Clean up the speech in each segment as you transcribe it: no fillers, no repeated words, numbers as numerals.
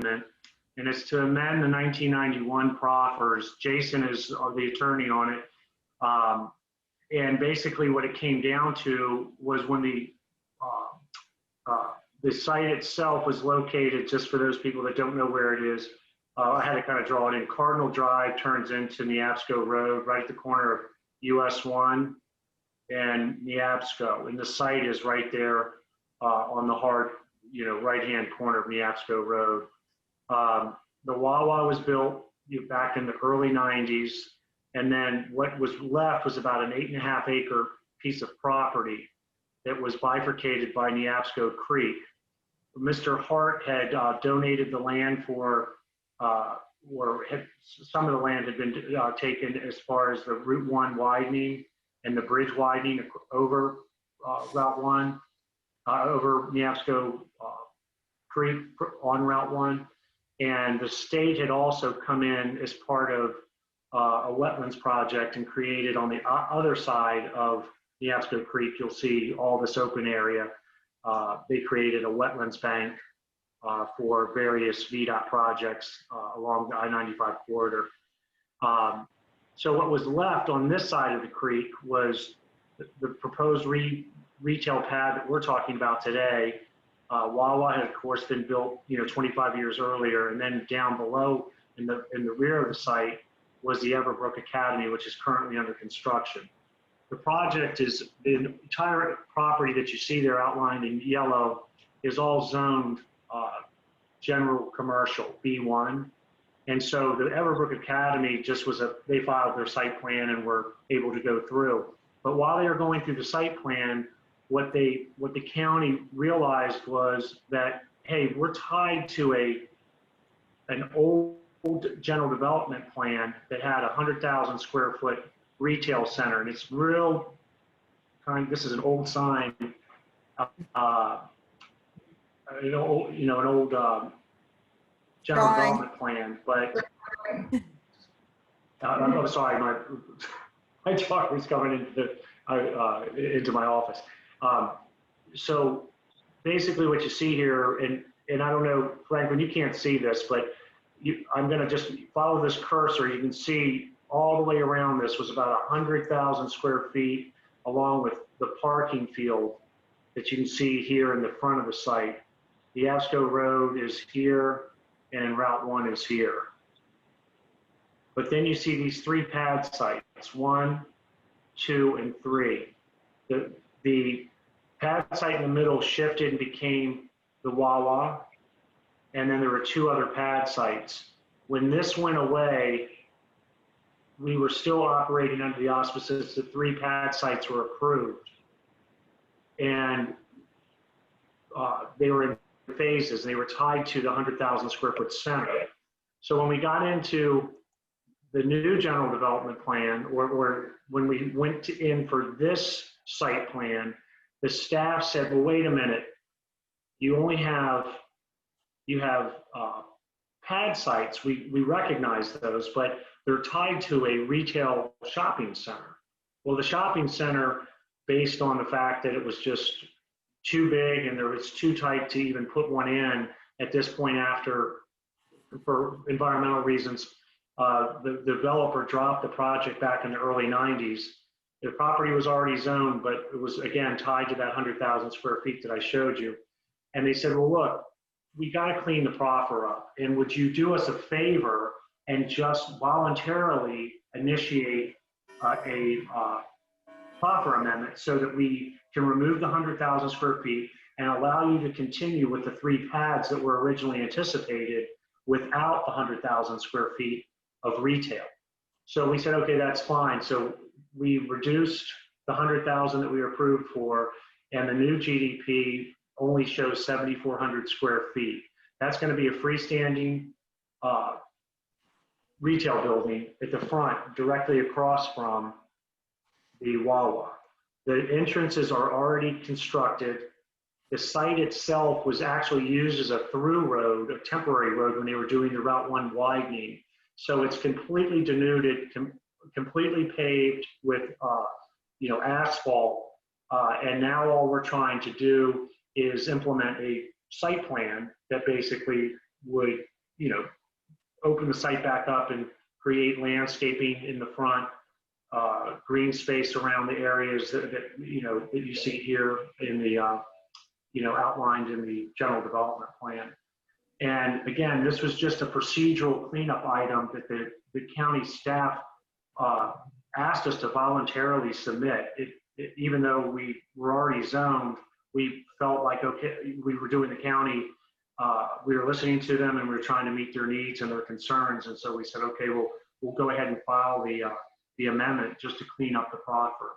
amendment, and it's to amend the 1991 proffers. Jason is the attorney on it. And basically what it came down to was when the site itself was located, just for those people that don't know where it is, I had to kind of draw it in. Cardinal Drive turns into Neabsco Road, right at the corner of US 1 and Neabsco. And the site is right there on the hard, right-hand corner of Neabsco Road. The Wawa was built back in the early 90s. And then what was left was about an 8.5 acre piece of property that was bifurcated by Neabsco Creek. Mr. Hart had donated the land for, some of the land had been taken as far as the Route 1 widening and the bridge widening over Route 1, over Neabsco Creek on Route 1. And the state had also come in as part of a wetlands project and created on the other side of Neabsco Creek, you'll see all this open area. They created a wetlands bank for various VDOT projects along the I-95 corridor. So what was left on this side of the creek was the proposed retail pad that we're talking about today. Wawa had, of course, been built 25 years earlier, and then down below in the rear of the site was the Everbrook Academy, which is currently under construction. The project is, the entire property that you see there outlined in yellow is all zoned general commercial, B1. And so the Everbrook Academy just was they filed their site plan and were able to go through. But while they were going through the site plan, what the county realized was that, hey, we're tied to an old general development plan that had 100,000 square foot retail center, and it's real this is an old sign, an old general development plan, but I'm sorry, my dog was coming into my office. So basically what you see here, and I don't know, Franklin, you can't see this, but I'm going to just follow this cursor. You can see all the way around this was about 100,000 square feet, along with the parking field that you can see here in the front of the site. The Neabsco Road is here, and Route 1 is here. But then you see these 3 pad sites, 1, 2, and 3. The pad site in the middle shifted and became the Wawa. And then there were 2 other pad sites. When this went away, we were still operating under the auspices that 3 pad sites were approved. And they were in phases. They were tied to the 100,000 square foot center. So when we got into the new general development plan, or when we went in for this site plan, the staff said, well, wait a minute, you have pad sites, we recognize those, but they're tied to a retail shopping center. Well, the shopping center, based on the fact that it was just too big and there was too tight to even put one in at this point after, for environmental reasons, the developer dropped the project back in the early 90s. The property was already zoned, but it was, again, tied to that 100,000 square feet that I showed you. And they said, well, look, we got to clean the proffer up. And would you do us a favor and just voluntarily initiate a proffer amendment so that we can remove the 100,000 square feet and allow you to continue with the 3 pads that were originally anticipated without the 100,000 square feet of retail. So we said, okay, that's fine. So we reduced the 100,000 that we were approved for, and the new GDP only shows 7,400 square feet. That's going to be a freestanding retail building at the front, directly across from the Wawa. The entrances are already constructed. The site itself was actually used as a through road, a temporary road, when they were doing the Route 1 widening. So it's completely denuded, completely paved with asphalt. And now all we're trying to do is implement a site plan that basically would the site back up and create landscaping in the front, green space around the areas that you see here in the, outlined in the general development plan. And again, this was just a procedural cleanup item that the county staff asked us to voluntarily submit. Even though we were already zoned, we felt like, okay, we were doing the county, we were listening to them and we were trying to meet their needs and their concerns. And so we said, okay, we'll go ahead and file the amendment just to clean up the proffer.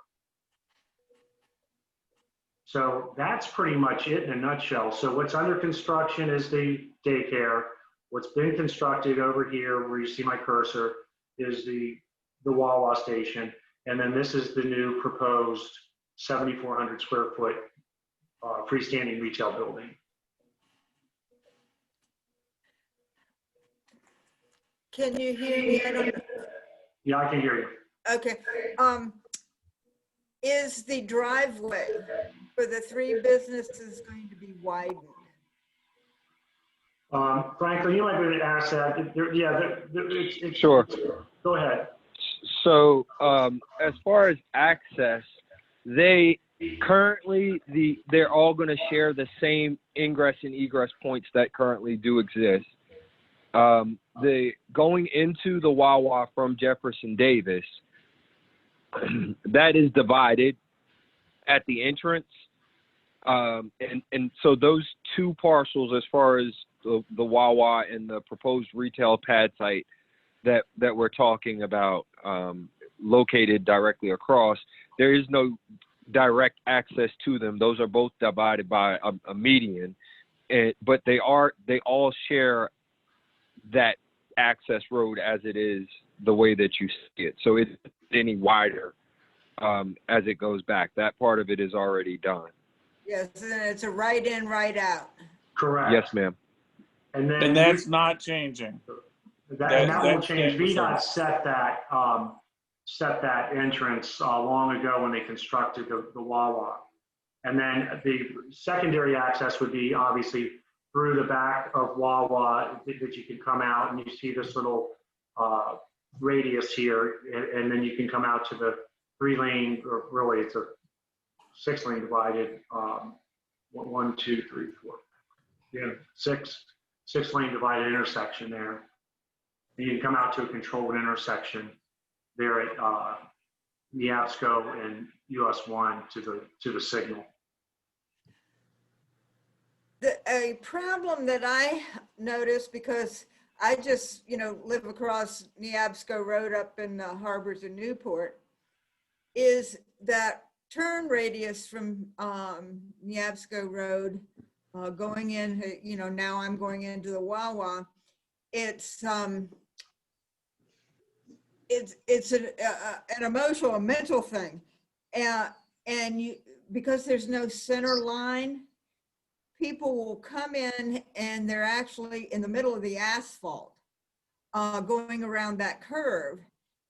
So that's pretty much it in a nutshell. So what's under construction is the daycare. What's been constructed over here where you see my cursor is the Wawa station. And then this is the new proposed 7,400 square foot freestanding retail building. Can you hear me? I don't know. Yeah, I can hear you. Okay. Is the driveway for the 3 businesses going to be widened? Franklin, you might be able to ask that. Sure. Go ahead. So as far as access, they're all going to share the same ingress and egress points that currently do exist. The going into the Wawa from Jefferson Davis, that is divided at the entrance. And so those 2 parcels, as far as the Wawa and the proposed retail pad site that we're talking about, located directly across, there is no direct access to them. Those are both divided by a median, but they all share that access road as it is the way that you see it. So it's any wider as it goes back. That part of it is already done. Yes, and it's a right in, right out. Correct. Yes, ma'am. And that's not changing. That will change. VDOT set that entrance long ago when they constructed the Wawa. And then the secondary access would be obviously through the back of Wawa that you can come out and you see this little radius here, and then you can come out to the 3-lane, or really it's a 6-lane divided, 1, 2, 3, 4, yeah, 6-lane divided intersection there. And you can come out to a controlled intersection there at Neabsco and US 1 to the signal. A problem that I noticed, because I just, live across Neabsco Road up in the harbors of Newport, is that turn radius from Neabsco Road going in, now I'm going into the Wawa. It's an emotional, a mental thing. And because there's no center line, people will come in and they're actually in the middle of the asphalt going around that curve.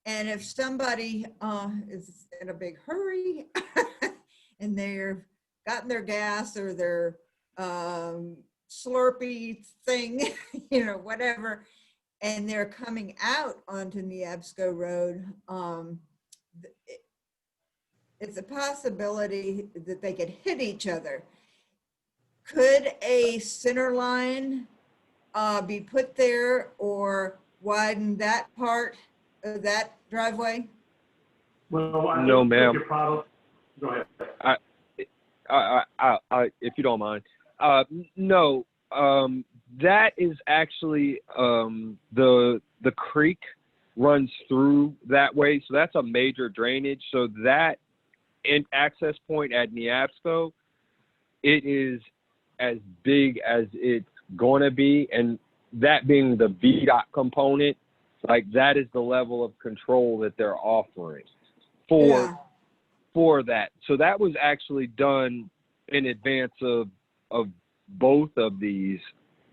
And if somebody is in a big hurry and they've gotten their gas or their Slurpee thing, whatever, and they're coming out onto Neabsco Road, it's a possibility that they could hit each other. Could a center line be put there or widen that part of that driveway? Well, no, ma'am. Go ahead. I, if you don't mind. No, that is actually the creek runs through that way, so that's a major drainage. So that access point at Neabsco, it is as big as it's going to be, and that being the VDOT component, like that is the level of control that they're offering for that. So that was actually done in advance of both of these,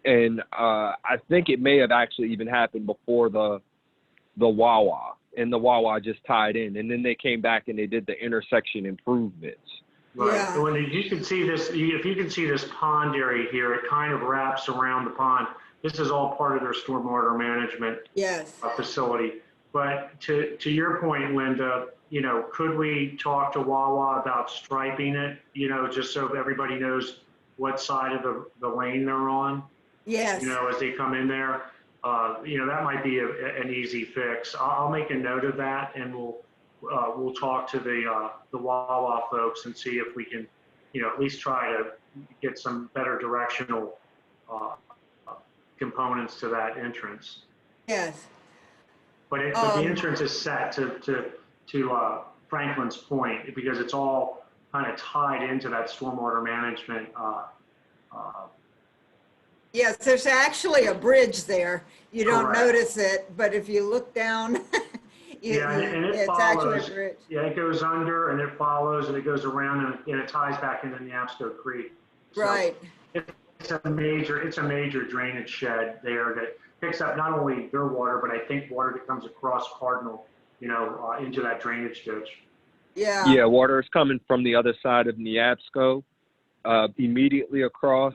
and I think it may have actually even happened before the Wawa, and the Wawa just tied in, and then they came back and they did the intersection improvements. Right. Yeah. When you can see this, if you can see this pond area here, it kind of wraps around the pond. this is all part of their stormwater management Yes. facility. But to your point, Linda, you know, could we talk to Wawa about striping it, you know, just so everybody knows what side of the lane they're on, Yes. you know, as they come in there? You know, that might be an easy fix. I'll make a note of that, and we'll talk to the Wawa folks and see if we can, you know, at least try to get some better directional components to that entrance. Yes. But the entrance is set to Franklin's point, because it's all kind of tied into that stormwater management. Yes, there's actually a bridge there. You don't Correct. notice it, but if you look down, Yeah, and it it's actually a follows. bridge. Yeah, it goes under and it follows and it goes around and it ties back into Neabsco Creek. So Right. it's a major drainage shed there that picks up not only their water, but I think water that comes across Cardinal, you know, into that drainage ditch. Yeah. Yeah, water is coming from the other side of Neabsco, immediately across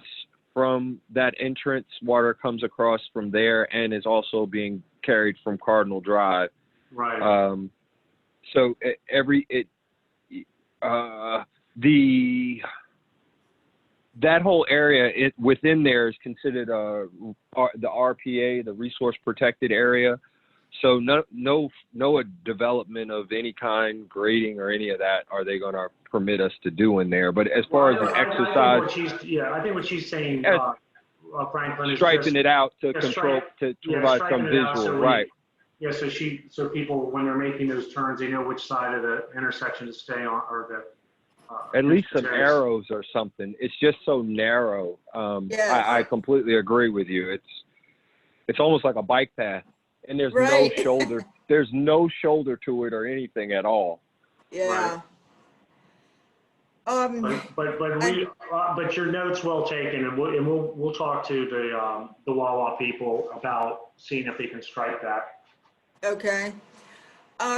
from that entrance. Water comes across from there and is also being carried from Cardinal Drive. Right. So that whole area within there is considered the RPA, the resource protected area. So no development of any kind, grading or any of that are they going to permit us to do in there. But as far as an exercise, I think what she's saying, Franklin, is striping just it out to yeah, control, to yeah, provide some striping it out visual, so right? Yeah, so people, when they're making those turns, they know which side of the intersection to stay on, or the. At least some entrance is. arrows or something. It's just so narrow. Yes. I completely agree with you. It's almost like a bike path, and there's Right. no shoulder. There's no shoulder to it or anything at all. Yeah. But your note's well taken, and we'll talk to the Wawa people about seeing if they can strike that. Okay.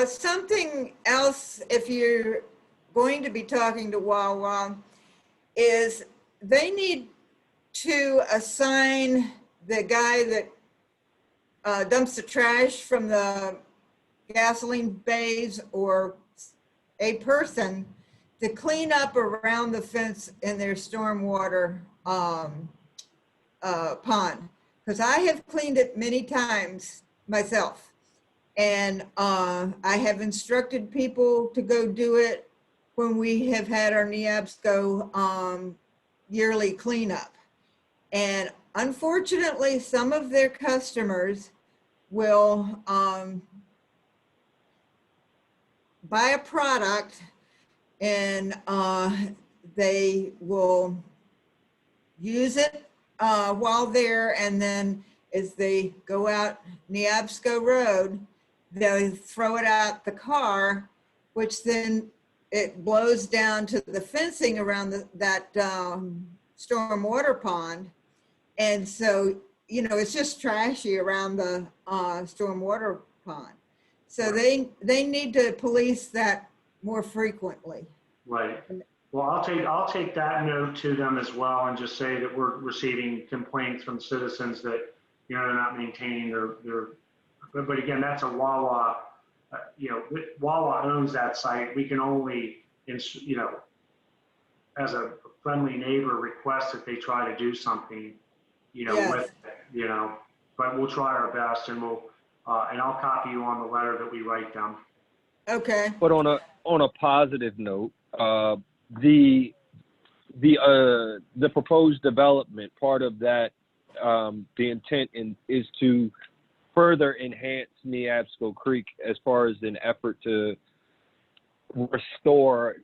Something else, if you're going to be talking to Wawa, is they need to assign the guy that dumps the trash from the gasoline bays, or a person to clean up around the fence in their stormwater pond. Because I have cleaned it many times myself. And I have instructed people to go do it when we have had our Neabsco yearly cleanup. And unfortunately, some of their customers will buy a product and they will use it while there, and then as they go out Neabsco Road, they throw it out the car, which then it blows down to the fencing around that stormwater pond. And so, you know, it's just trashy around the stormwater pond. So they need to police that more frequently. Right. Well, I'll take that note to them as well, and just say that we're receiving complaints from citizens that, you know, they're not maintaining their. But again, that's a Wawa. You know, Wawa owns that site. We can only, you know, as a friendly neighbor, request that they try to do something, you know, Yes. with it, you know. But we'll try our best, and and I'll copy you on the letter that we write them. Okay. But on a positive note, the proposed development, part of that, the intent is to further enhance Neabsco Creek as far as an effort to restore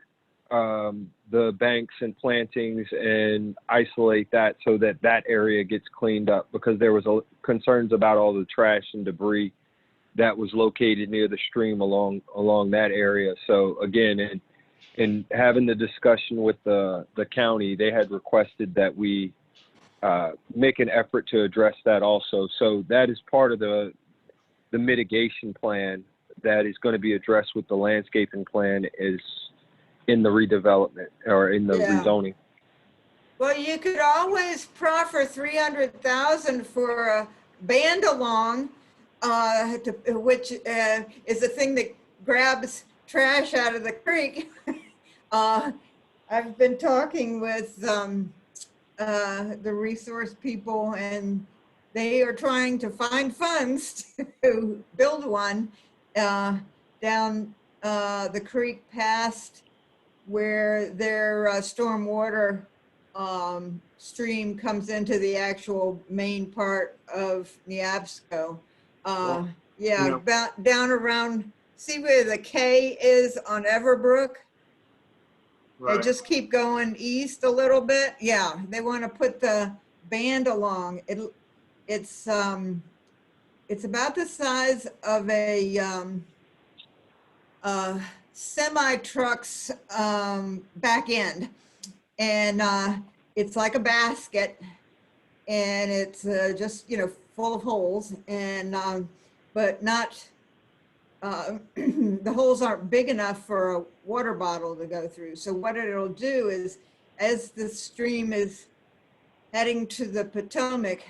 the banks and plantings and isolate that so that area gets cleaned up, because there was concerns about all the trash and debris that was located near the stream along that area. So again, in having the discussion with the county, they had requested that we make an effort to address that also. So that is part of the mitigation plan that is going to be addressed with the landscaping plan, is in the redevelopment or in the rezoning. Well, you could always proffer 300,000 for a band along, which is the thing that grabs trash out of the creek. I've been talking with the resource people, and they are trying to find funds to build one down the creek past where their stormwater stream comes into the actual main part of Neabsco. Well, Yeah, you know- about down around, see where the K is on Everbrook? They Right. just keep going east a little bit. Yeah, they want to put the band along. It's about the size of a semi truck's back end, and it's like a basket, and it's just full of holes, and but not the holes aren't big enough for a water bottle to go through. So what it'll do is, as the stream is heading to the Potomac,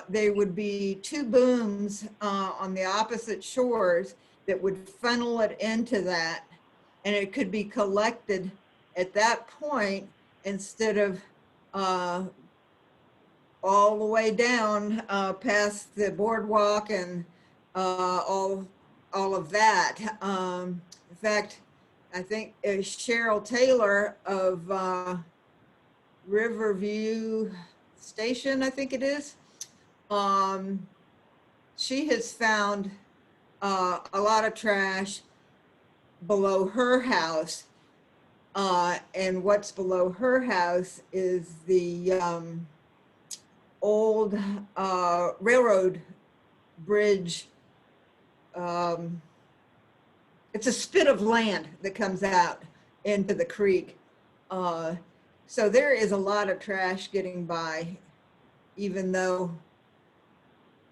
there would be two booms on the opposite shores that would funnel it into that, and it could be collected at that point instead of all the way down past the boardwalk and all of that. In fact, I think Cheryl Taylor of Riverview Station, I think it is, she has found a lot of trash below her house. And what's below her house is the old railroad bridge. It's a spit of land that comes out into the creek. So there is a lot of trash getting by, even though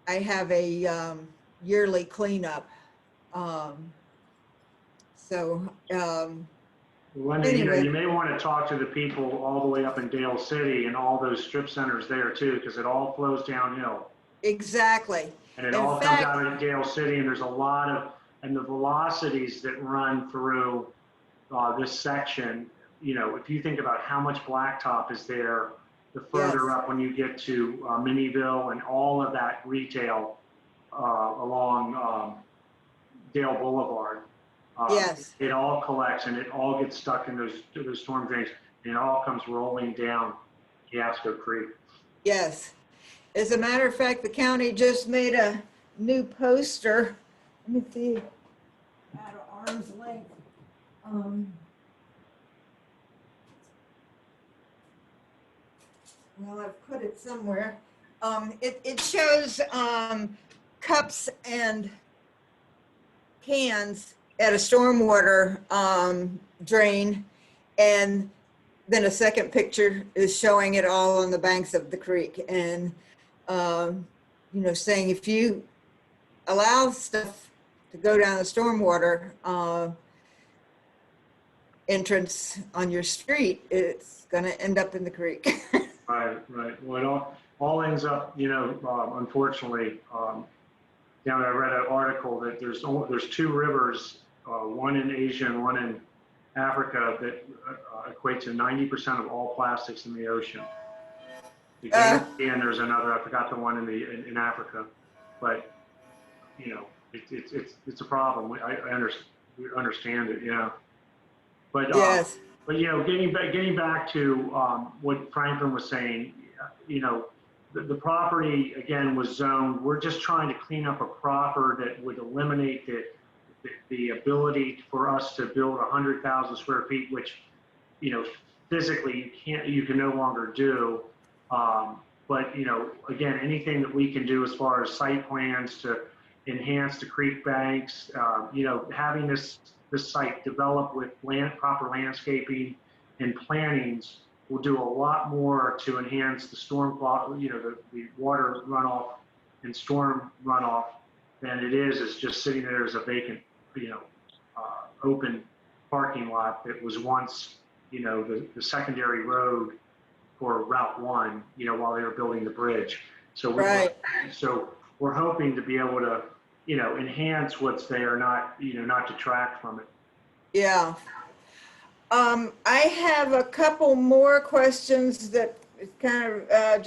I have a yearly cleanup. Linda, Anyway. you may want to talk to the people all the way up in Dale City and all those strip centers there too, because it all flows downhill. Exactly. And it In all fact- comes out of Dale City, and there's a lot of, and the velocities that run through this section, if you think about how much blacktop is there, the further Yes. up when you get to Minnieville and all of that retail along Dale Boulevard. Yes. It all collects and it all gets stuck in those storm drains, and it all comes rolling down Neabsco Creek. Yes. As a matter of fact, the county just made a new poster. Let me see, at arm's length. Well, I've put it somewhere. It shows cups and cans at a stormwater drain, and then a second picture is showing it all on the banks of the creek, and saying if you allow stuff to go down the stormwater entrance on your street, it's going to end up in the creek. Right. Well, it all ends up, unfortunately, down I read an article that there's two rivers, one in Asia and one in Africa, that equate to 90% of all plastics in the ocean. And there's another, I forgot the one in Africa, but it's a problem. I understand it, yeah. But Yes. But getting back to what Franklin was saying, the property again was zoned. We're just trying to clean up a proffer that would eliminate the ability for us to build 100,000 square feet, which physically you can no longer do. But again, anything that we can do as far as site plans to enhance the creek banks, having this site developed with proper landscaping and plantings will do a lot more to enhance the storm, the water runoff and storm runoff than it is just sitting there as a vacant, open parking lot that was once, the secondary road for Route 1, while they were building the bridge. So Right. we're hoping to be able to, enhance what's there, not detract from it. Yeah. I have a couple more questions that kind of,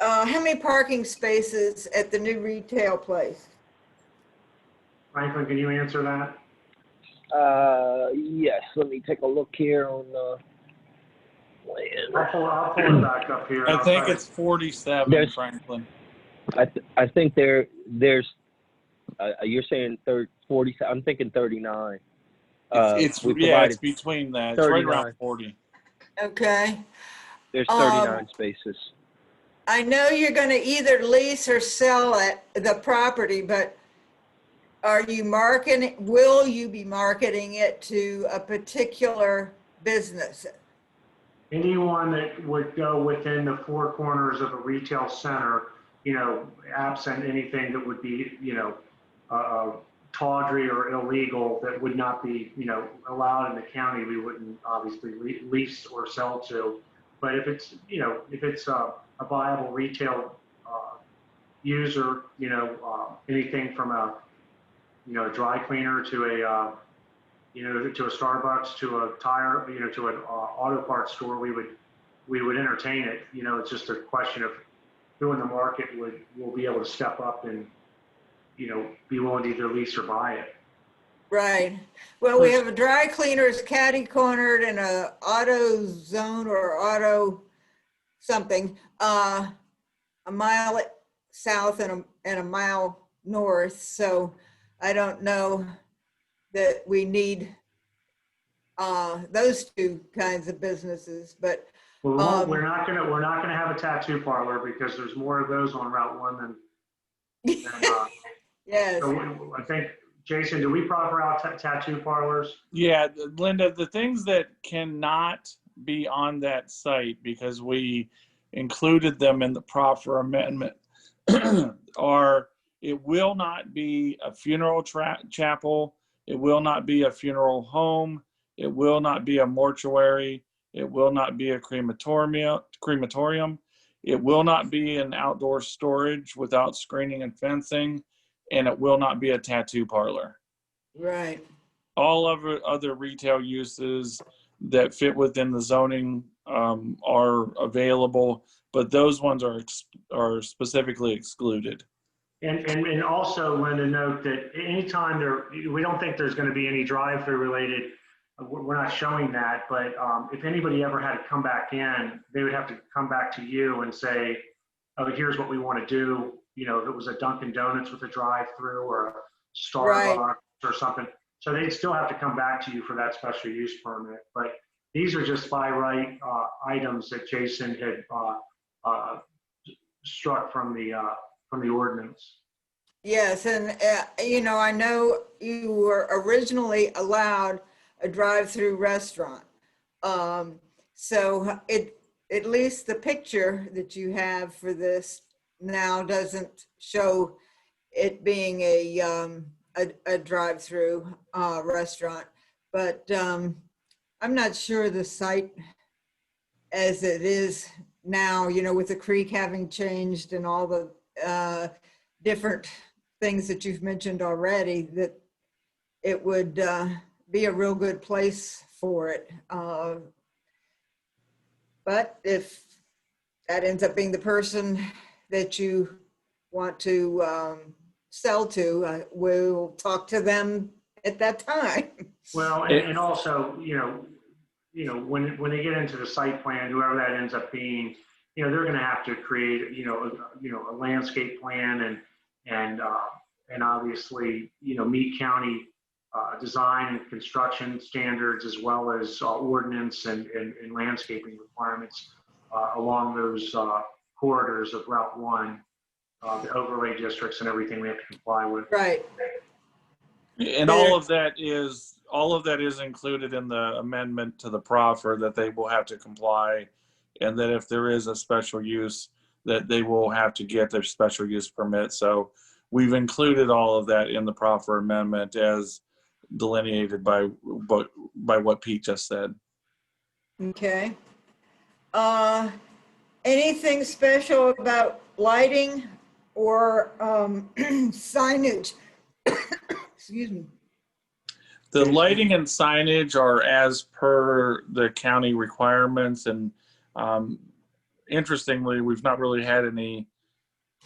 how many parking spaces at the new retail place? Franklin, can you answer that? Yes, let me take a look here on the plan. I'll pull it back up here. I think it's 47, There's- Franklin. I think there's you're saying 40. I'm thinking 39. It's we it's provided between that. It's right around 39. 40. Okay. There's 39 spaces. I know you're going to either lease or sell the property, but will you be marketing it to a particular business? Anyone that would go within the four corners of a retail center, absent anything that would be, tawdry or illegal, that would not be, allowed in the county, we wouldn't obviously lease or sell to. But if it's, a viable retail user, anything from a, dry cleaner to a, to a Starbucks, to a tire, to an auto parts store, we would entertain it. It's just a question of who in the market will be able to step up and, be willing to either lease or buy it. Right. Well, we have a dry cleaners catty cornered and a auto zone or auto something, a mile south and a mile north. So I don't know that we need those two kinds of businesses, but Well, we're not gonna have a tattoo parlor because there's more of those on Route 1 than yes. so I think, Jason, do we proffer out tattoo parlors? Yeah, Linda, the things that cannot be on that site because we included them in the Proffer amendment are, it will not be a funeral chapel, it will not be a funeral home, it will not be a mortuary, it will not be a crematorium, it will not be an outdoor storage without screening and fencing, and it will not be a tattoo parlor. Right. All of the other retail uses that fit within the zoning are available, but those ones are specifically excluded. And also, Linda, note that anytime we don't think there's going to be any drive-through related. We're not showing that, but if anybody ever had to come back in, they would have to come back to you and say, "Oh, here's what we want to do." If it was a Dunkin' Donuts with a drive-through or a Starbucks or something, so they'd still have to come back to you for that special use permit. But these are just by right items that Jason had struck from the ordinance. Yes, and I know you were originally allowed a drive-through restaurant. So at least the picture that you have for this now doesn't show it being a drive-through restaurant. But I'm not sure the site as it is now, with the creek having changed and all the different things that you've mentioned already, that it would be a real good place for it. But if that ends up being the person that you want to sell to, we'll talk to them at that time. Well, and also, when they get into the site plan, whoever that ends up being, they're going to have to create, a landscape plan and obviously, meet county design and construction standards, as well as ordinance and landscaping requirements along those corridors of Route 1, the overlay districts and everything we have to comply with. Right. And all of that is included in the amendment to the proffer, that they will have to comply, and that if there is a special use, that they will have to get their special use permit. So we've included all of that in the proffer amendment as delineated by what Pete just said. Okay. Anything special about lighting or signage? Excuse me. The lighting and signage are as per the county requirements, and interestingly, we've not really had any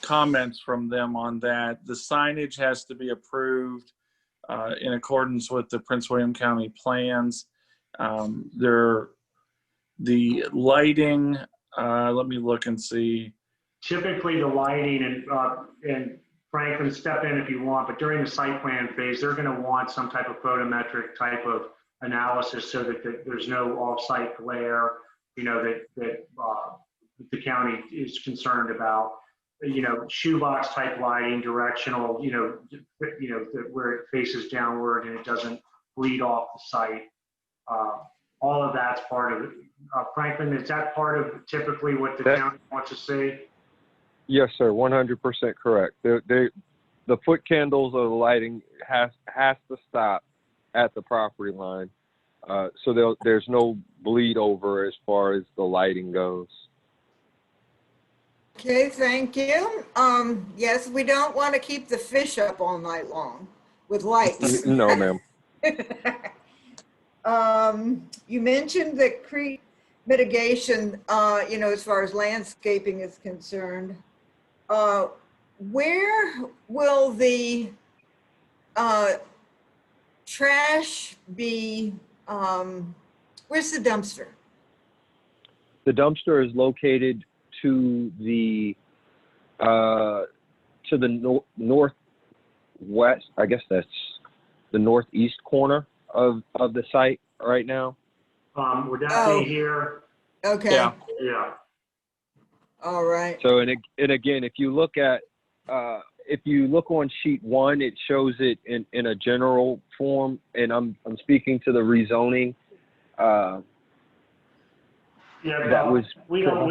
comments from them on that. The signage has to be approved in accordance with the Prince William County plans. The lighting, let me look and see. Typically, the lighting, and Franklin, step in if you want, but during the site plan phase, they're going to want some type of photometric type of analysis so that there's no off-site glare, that the county is concerned about. Shoebox type lighting, directional, where it faces downward and it doesn't bleed off the site. All of that's part of it. Franklin, is that part of typically what the county wants to see? Yes, sir. 100% correct. The foot candles or the lighting has to stop at the property line. So there's no bleed over as far as the lighting goes. Okay, thank you. Yes, we don't want to keep the fish up all night long with lights. No, ma'am. You mentioned the creek mitigation, as far as landscaping is concerned. Where will the trash be? Where's the dumpster? The dumpster is located to the northwest. I guess that's the northeast corner of the site right now. Would that be here? Okay. Yeah. Yeah. All right. So and again, if you look on sheet 1, it shows it in a general form, and I'm speaking to the rezoning. Yeah, That was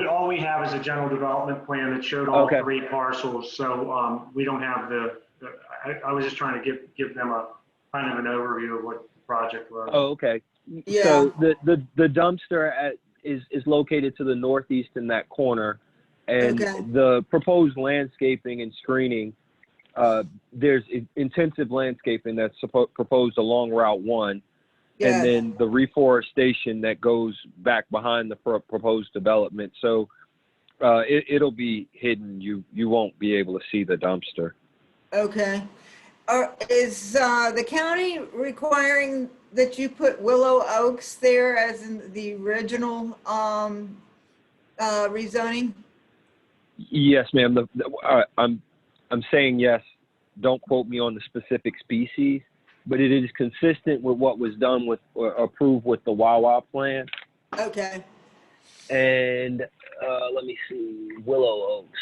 all we have is a general development plan that showed all Okay. 3 parcels. So we don't have I was just trying to give them a kind of an overview of what the project was. Oh, okay. Yeah. So the dumpster is located to the northeast in that corner, and Okay. the proposed landscaping and screening, there's intensive landscaping that's proposed along Route 1, Yes. and then the reforestation that goes back behind the proposed development. So it'll be hidden. You won't be able to see the dumpster. Okay. Is the county requiring that you put willow oaks there as in the original rezoning? Yes, ma'am. I'm saying yes. Don't quote me on the specific species, but it is consistent with what was done with or approved with the Wawa plan. Okay. And let me see, willow oaks.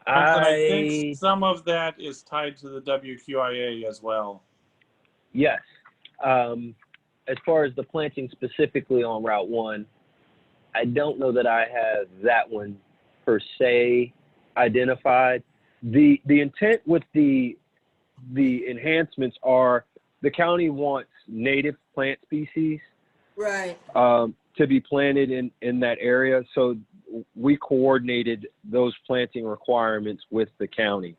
Franklin, I think some of that is tied to the WQIA as well. Yes. As far as the planting specifically on Route 1, I don't know that I have that one per se identified. The intent with the enhancements are the county wants native plant species Right. to be planted in that area. So we coordinated those planting requirements with the county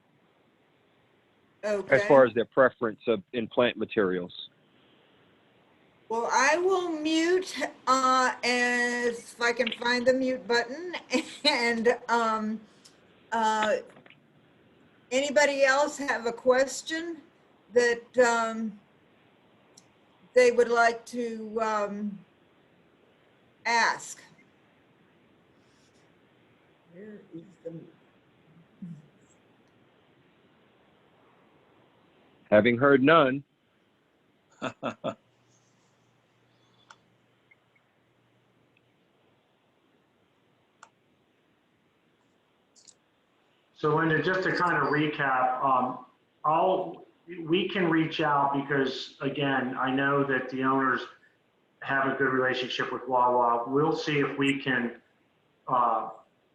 Okay. as far as their preference in plant materials. Well, I will mute as if I can find the mute button. And anybody else have a question that they would like to ask? Where is the mute? Having heard none, So Linda, just to kind of recap, we can reach out because, again, I know that the owners have a good relationship with Wawa. We'll see if we can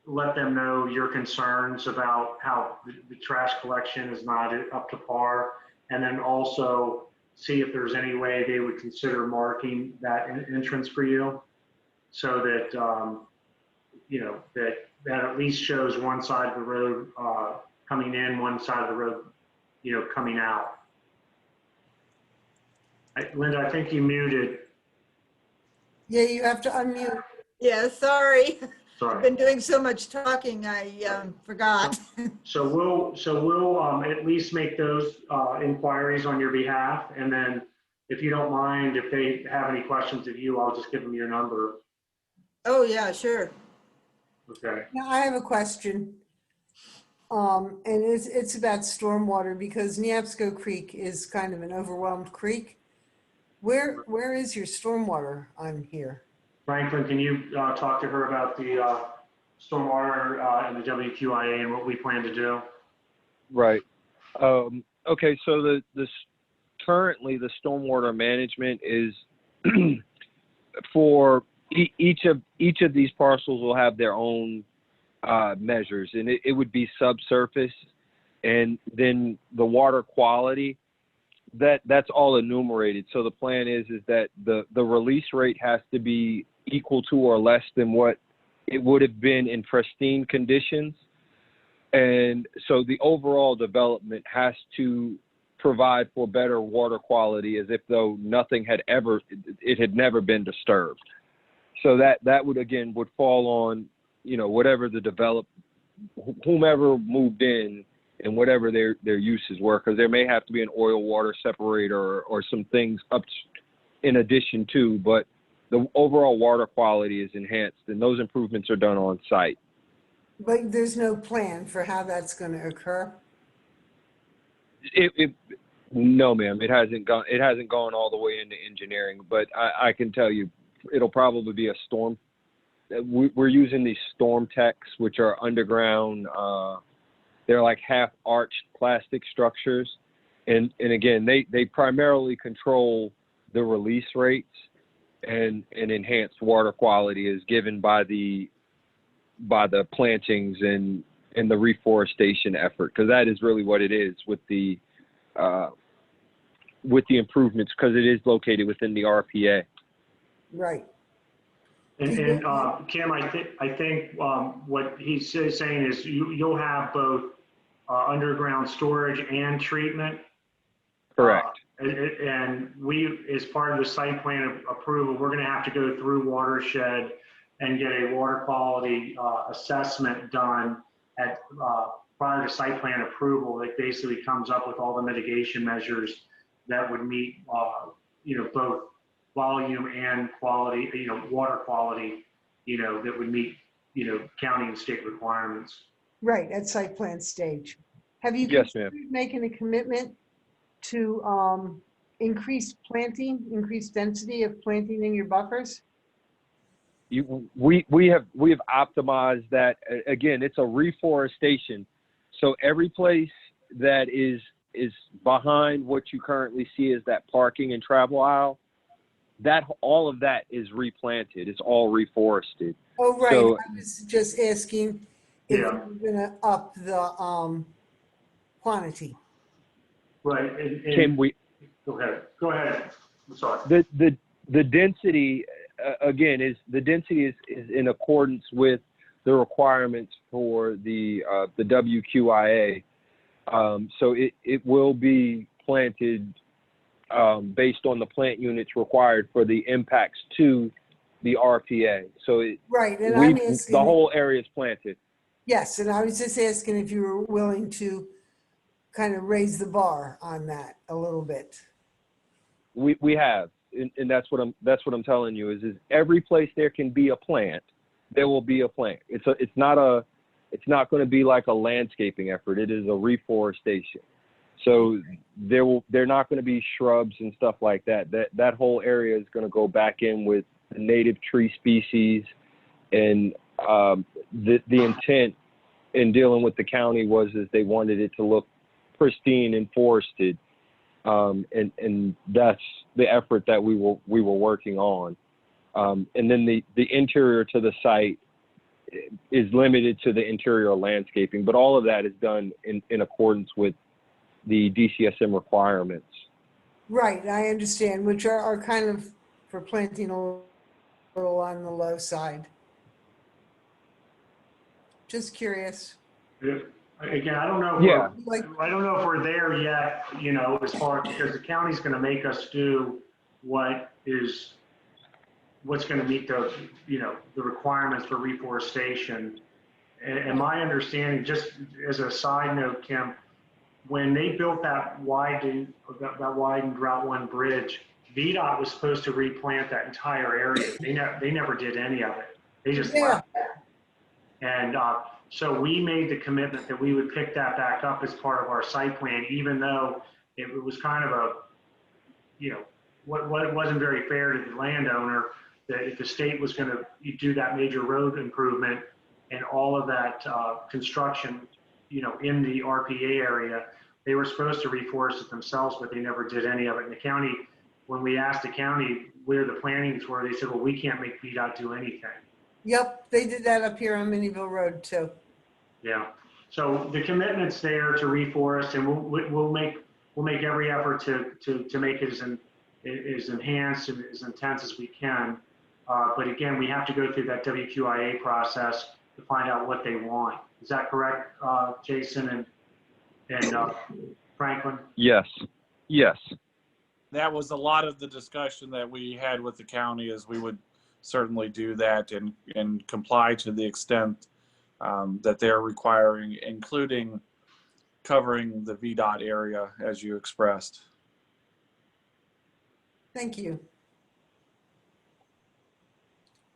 let them know your concerns about how the trash collection is not up to par, and then also see if there's any way they would consider marking that entrance for you so that that at least shows one side of the road coming in, one side of the road, coming out. Linda, I think you muted. Yeah, you have to unmute. Yeah, sorry. I've Sorry. been doing so much talking, I forgot. So we'll at least make those inquiries on your behalf, and then if you don't mind, if they have any questions of you, I'll just give them your number. Oh, yeah, sure. Okay. Now, I have a question. And it's about stormwater because Neabsco Creek is kind of an overwhelmed creek. Where is your stormwater on here? Franklin, can you talk to her about the stormwater and the WQIA and what we plan to do? Right. Okay. So currently the stormwater management is for each of these parcels will have their own measures, and it would be subsurface, and then the water quality that's all enumerated. So the plan is that the release rate has to be equal to or less than what it would have been in pristine conditions. And so the overall development has to provide for better water quality as if though it had never been disturbed. So that would fall on, whatever whomever moved in and whatever their uses were, because there may have to be an oil water separator or some things up in addition to, but the overall water quality is enhanced and those improvements are done on site. But there's no plan for how that's going to occur? No, ma'am, it hasn't gone all the way into engineering, but I can tell you it'll probably be a storm. We're using these storm techs, which are underground. They're like half arched plastic structures. And again, they primarily control the release rates, and enhanced water quality is given by the plantings and the reforestation effort, because that is really what it is with the improvements, because it is located within the RPA. Right. And Kim, I think what he's saying is you'll have both underground storage and treatment. Correct. And we, as part of the site plan approval, we're going to have to go through watershed and get a water quality assessment done at prior to site plan approval. That basically comes up with all the mitigation measures that would meet, both volume and quality, water quality, that would meet, county and state requirements. Right, at site plan stage. Have you Yes, ma'am. considered making a commitment to increase density of planting in your buffers? We have optimized that. Again, it's a reforestation. So every place that is behind what you currently see as that parking and travel aisle, all of that is replanted. It's all reforested. Oh, right. So, I was just asking if Yeah. you're going to up the quantity. Right. And can we? go ahead. I'm sorry. The density again is in accordance with the requirements for the WQIA. So it will be planted based on the plant units required for the impacts to the RPA. So Right, and I'm asking, the whole area is planted. yes, and I was just asking if you were willing to kind of raise the bar on that a little bit. We have, and that's what I'm telling you is every place there can be a plant, there will be a plant. It's not going to be like a landscaping effort. It is a reforestation. So they're not going to be shrubs and stuff like that. That whole area is going to go back in with native tree species, and the intent in dealing with the county was they wanted it to look pristine and forested, and that's the effort that we were working on. And then the interior to the site is limited to the interior landscaping, but all of that is done in accordance with the DCSM requirements. Right, I understand, which are kind of for planting a little on the low side. Just curious. Again, I don't know. Yeah. Like, I don't know if we're there yet, as far, because the county's gonna make us do what's gonna meet the, the requirements for reforestation. And my understanding, just as a side note, Kim, when they built that widened Route 1 bridge, VDOT was supposed to replant that entire area. They never did any of it. They just left it. And so we made the commitment that we would pick that back up as part of our site plan, even though it was kind of a, what it wasn't very fair to the landowner, that if the state was going to do that major road improvement and all of that construction, in the RPA area, they were supposed to reforest it themselves, but they never did any of it. And the county, when we asked the county where the plantings were, they said, well, we can't make VDOT do anything. yep, they did that up here on Minnieville Road too. Yeah. So the commitment's there to reforest, and we'll make every effort to make it as enhanced and as intense as we can. But again, we have to go through that WQIA process to find out what they want. Is that correct, Jason and Franklin? Yes. Yes. That was a lot of the discussion that we had with the county, is we would certainly do that and comply to the extent that they're requiring, including covering the VDOT area as you expressed. Thank you.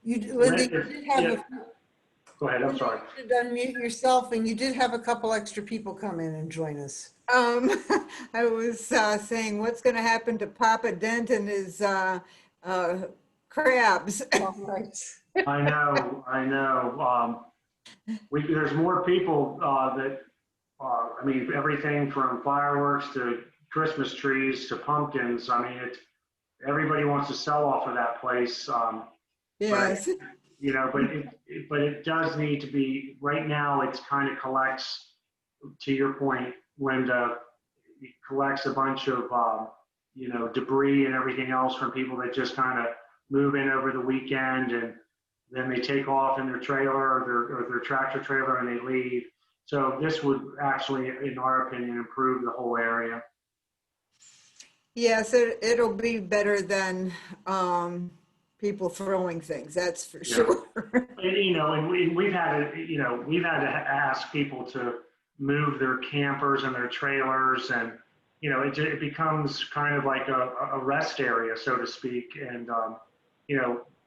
Linda, you did have Go ahead, I'm sorry. you should unmute yourself, and you did have a couple extra people come in and join us. I was saying, what's going to happen to Papa Dent and his crabs? All right. I know. There's more people that, I mean, everything from fireworks to Christmas trees to pumpkins. I mean, everybody wants to sell off of that place. Yes. But it does need to be, right now, it's kind of collects, to your point, Linda, it collects a bunch of, debris and everything else from people that just kind of move in over the weekend, and then they take off in their trailer or their tractor trailer and they leave. So this would actually, in our opinion, improve the whole area. Yes, it'll be better than people throwing things, that's for sure. And we've had to ask people to move their campers and their trailers, and it becomes kind of like a rest area, so to speak. And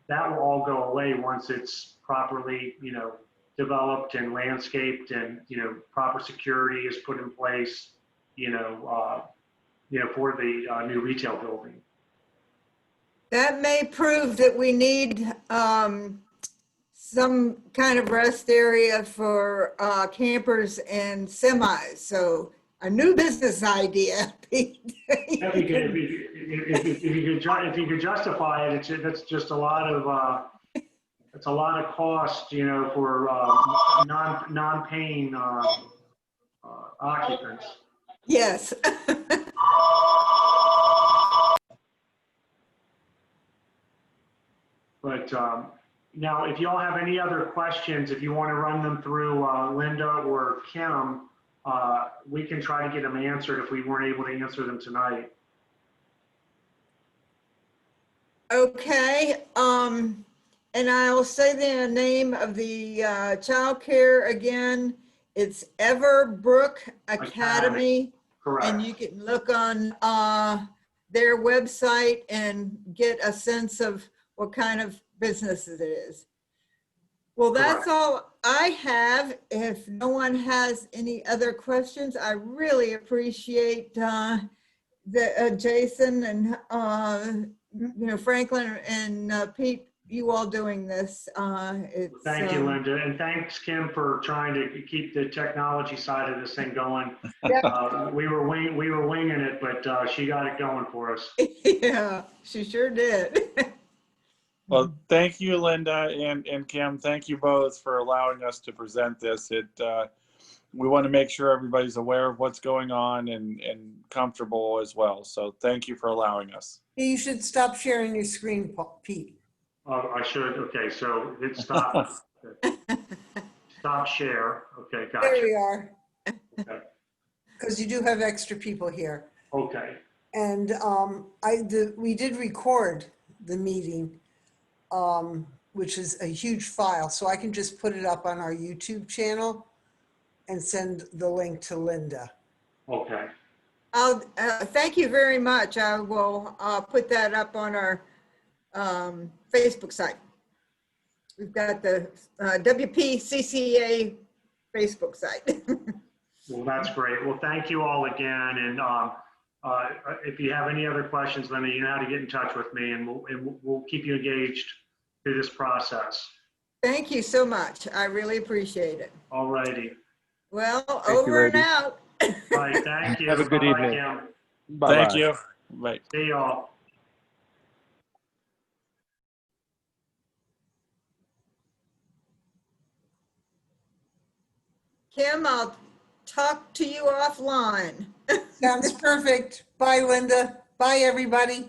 that will all go away once it's properly developed and landscaped, and proper security is put in place for the new retail building. That may prove that we need some kind of rest area for campers and semis. So a new business idea, Pete. If you could justify it, that's just a lot of it's a lot of cost, for non-paying occupants. Yes. But now, if you all have any other questions, if you want to run them through Linda or Kim, we can try to get them answered if we weren't able to answer them tonight. Okay. And I'll say the name of the childcare again. It's Everbrook Academy. Correct. And you can look on their website and get a sense of what kind of business it is. Well, that's all I have. If no one has any other questions, I really appreciate Jason and Franklin and Pete, you all doing this. Thank you, Linda, and thanks, Kim, for trying to keep the technology side of this thing going. We were winging it, but she got it going for us. Yeah, she sure did. Well, thank you, Linda and Kim. Thank you both for allowing us to present this. We want to make sure everybody's aware of what's going on and comfortable as well. So thank you for allowing us. You should stop sharing your screen, Pete. Oh, I should. Okay, so it stopped. Stop share. Okay, There gotcha. we are. Okay. Because you do have extra people here. Okay. And we did record the meeting, which is a huge file. So I can just put it up on our YouTube channel and send the link to Linda. Okay. Thank you very much. I will put that up on our Facebook site. We've got the WPCCA Facebook site. Well, that's great. Well, thank you all again. And if you have any other questions, Linda, you know how to get in touch with me, and we'll keep you engaged through this process. Thank you so much. I really appreciate it. All righty. Well, Thank you, over and ladies. out. All right. Thank you. Have a good Bye-bye, evening. Kim. Bye-bye. Thank you. Bye. See y'all. Kim, I'll talk to you offline. Sounds perfect. Bye, Linda. Bye, everybody.